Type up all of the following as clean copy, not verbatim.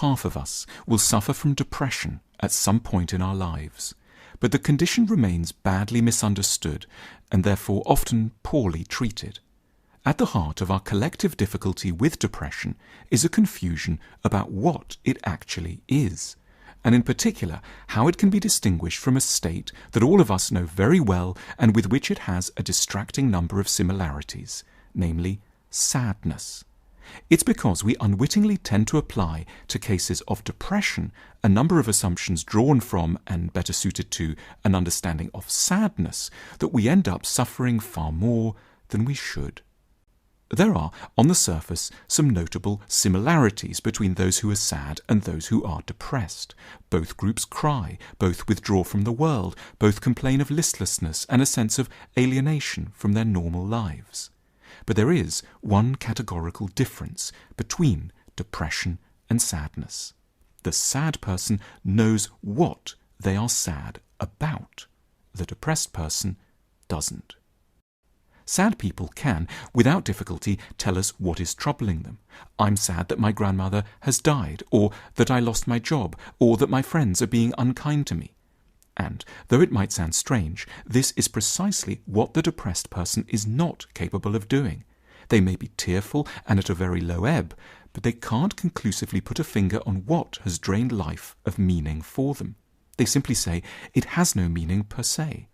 half of us will suffer from depression at some point in our lives, but the condition remains badly misunderstood and therefore often poorly treated. At the heart of our collective difficulty with depression is a confusion about what it actually is, and in particular how it can be distinguished from a state that all of us know very well and with which it has a distracting number of similarities, namely sadness. It's because we unwittingly tend to apply to cases of depression a number of assumptions drawn from, and better suited to, an understanding of sadness that we end up suffering far more than we should. There are, on the surface, some notable similarities between those who are sad and those who are depressed. Both groups cry, both withdraw from the world, both complain of listlessness and a sense of alienation from their normal lives. But there is one categorical difference between depression and sadness. The sad person knows what they are sad about. The depressed person doesn't. Sad people can, without difficulty, tell us what is troubling them. I'm sad that my grandmother has died, or that I lost my job, or that my friends are being unkind to me. And, though it might sound strange, this is precisely what the depressed person is not capable of doing. They may be tearful and at a very low ebb, but they can't conclusively put a finger on what has drained life of meaning for them. They simply say it has no meaning per se.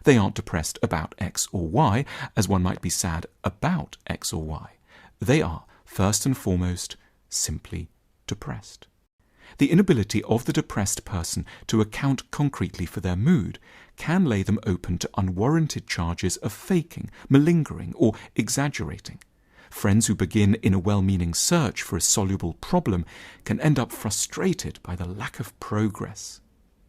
They aren't depressed about X or Y, as one might be sad about X or Y. They are, first and foremost, simply depressed. The inability of the depressed person to account concretely for their mood can lay them open to unwarranted charges of faking, malingering, or exaggerating. Friends who begin in a well-meaning search for a soluble problem can end up frustrated by the lack of progress.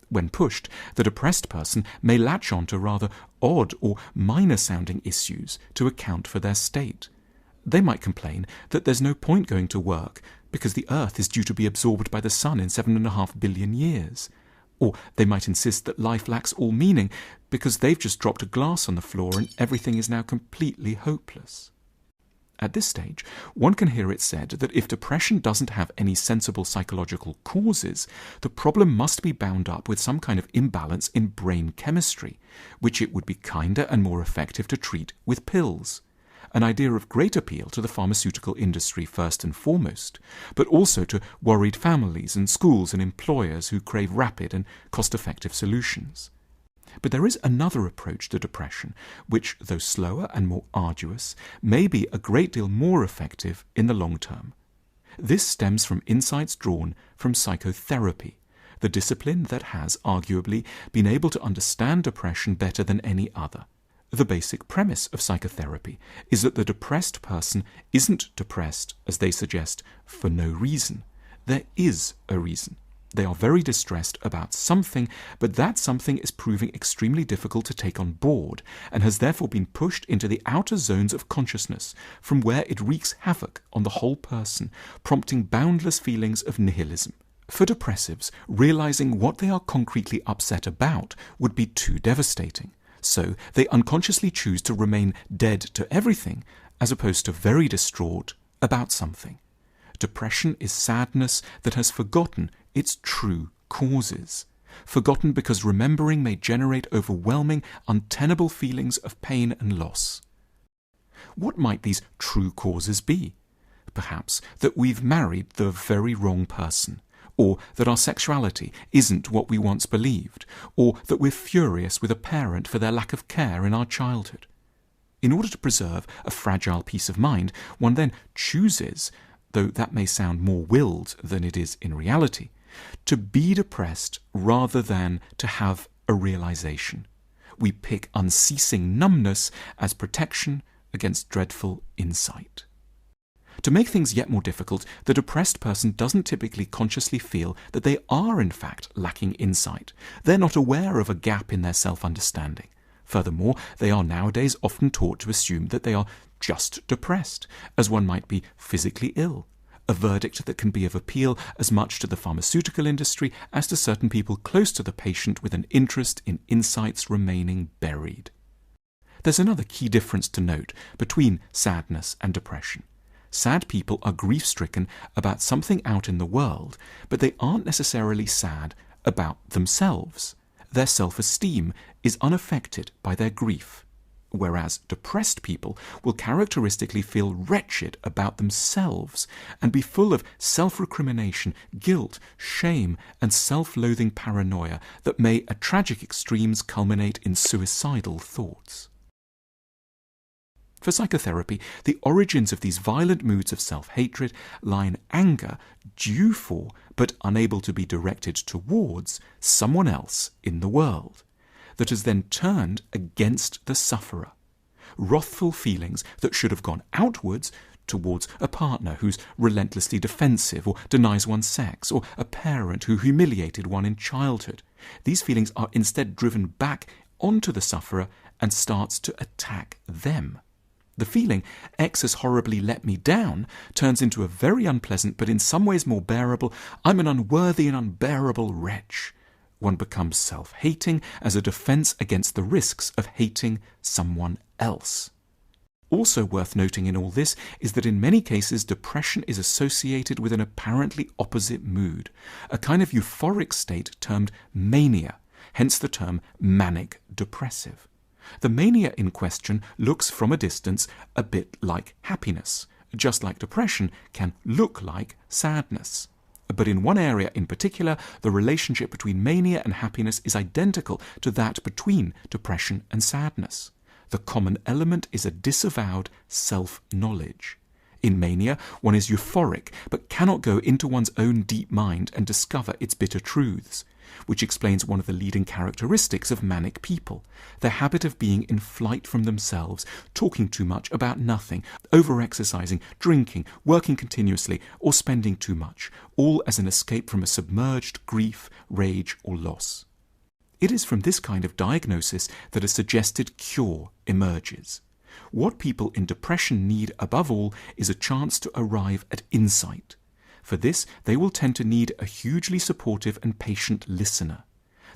When pushed, the depressed person may latch on to rather odd or minor-sounding issues to account for their state. They might complain that there's no point going to work because the Earth is due to be absorbed by the Sun in 7.5 billion years. Or they might insist that life lacks all meaning because they've just dropped a glass on the floor and everything is now completely hopeless. At this stage, one can hear it said that if depression doesn't have any sensible psychological causes, the problem must be bound up with some kind of imbalance in brain chemistry, which it would be kinder and more effective to treat with pills. An idea of great appeal to the pharmaceutical industry first and foremost, but also to worried families and schools and employers who crave rapid and cost-effective solutions. But there is another approach to depression, which, though slower and more arduous, may be a great deal more effective in the long term. This stems from insights drawn from psychotherapy, the discipline that has, arguably, been able to understand depression better than any other. The basic premise of psychotherapy is that the depressed person isn't depressed, as they suggest, for no reason. There is a reason. They are very distressed about something, but that something is proving extremely difficult to take on board, and has therefore been pushed into the outer zones of consciousness, from where it wreaks havoc on the whole person, prompting boundless feelings of nihilism. For depressives, realizing what they are concretely upset about would be too devastating, so they unconsciously choose to remain dead to everything, as opposed to very distraught about something. Depression is sadness that has forgotten its true causes. Forgotten because remembering may generate overwhelming, untenable feelings of pain and loss. What might these true causes be? Perhaps that we've married the very wrong person, or that our sexuality isn't what we once believed, or that we're furious with a parent for their lack of care in our childhood. In order to preserve a fragile peace of mind, one then chooses, though that may sound more willed than it is in reality, to be depressed rather than to have a realization. We pick unceasing numbness as protection against dreadful insight. To make things yet more difficult, the depressed person doesn't typically consciously feel that they are in fact lacking insight. They're not aware of a gap in their self-understanding. Furthermore, they are nowadays often taught to assume that they are just depressed, as one might be physically ill, a verdict that can be of appeal as much to the pharmaceutical industry as to certain people close to the patient with an interest in insights remaining buried. There's another key difference to note between sadness and depression. Sad people are grief-stricken about something out in the world, but they aren't necessarily sad about themselves. Their self-esteem is unaffected by their grief, whereas depressed people will characteristically feel wretched about themselves and be full of self-recrimination, guilt, shame, and self-loathing paranoia that may at tragic extremes culminate in suicidal thoughts. For psychotherapy, the origins of these violent moods of self-hatred lie in anger due for, but unable to be directed towards, someone else in the world, that has then turned against the sufferer. Wrathful feelings that should have gone outwards towards a partner who's relentlessly defensive or denies one sex, or a parent who humiliated one in childhood. These feelings are instead driven back onto the sufferer and starts to attack them. The feeling, X has horribly let me down, turns into a very unpleasant but in some ways more bearable, I'm an unworthy and unbearable wretch. One becomes self-hating as a defense against the risks of hating someone else. Also worth noting in all this is that in many cases depression is associated with an apparently opposite mood, a kind of euphoric state termed mania, hence the term manic depressive. The mania in question looks from a distance a bit like happiness, just like depression can look like sadness. But in one area in particular, the relationship between mania and happiness is identical to that between depression and sadness. The common element is a disavowed self-knowledge. In mania, one is euphoric, but cannot go into one's own deep mind and discover its bitter truths, which explains one of the leading characteristics of manic people, their habit of being in flight from themselves, talking too much about nothing, over-exercising, drinking, working continuously, or spending too much, all as an escape from a submerged grief, rage, or loss. It is from this kind of diagnosis that a suggested cure emerges. What people in depression need above all is a chance to arrive at insight. For this, they will tend to need a hugely supportive and patient listener.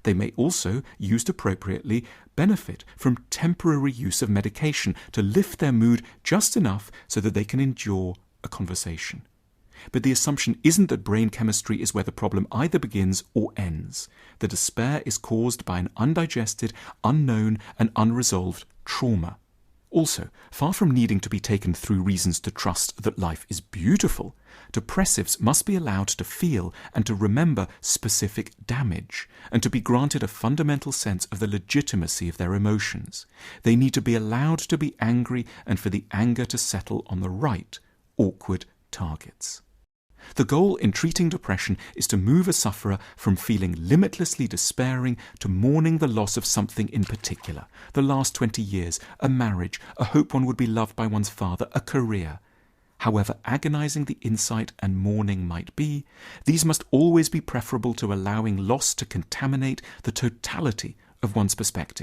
They may also, used appropriately, benefit from temporary use of medication to lift their mood just enough so that they can endure a conversation. But the assumption isn't that brain chemistry is where the problem either begins or ends. The despair is caused by an undigested, unknown, and unresolved trauma. Also, far from needing to be taken through reasons to trust that life is beautiful, depressives must be allowed to feel and to remember specific damage, and to be granted a fundamental sense of the legitimacy of their emotions. They need to be allowed to be angry and for the anger to settle on the right, awkward targets. The goal in treating depression is to move a sufferer from feeling limitlessly despairing to mourning the loss of something in particular, the last 20 years, a marriage, a hope one would be loved by one's father, a career. However agonizing the insight and mourning might be, these must always be preferable to allowing loss to contaminate the totality of one's perspective.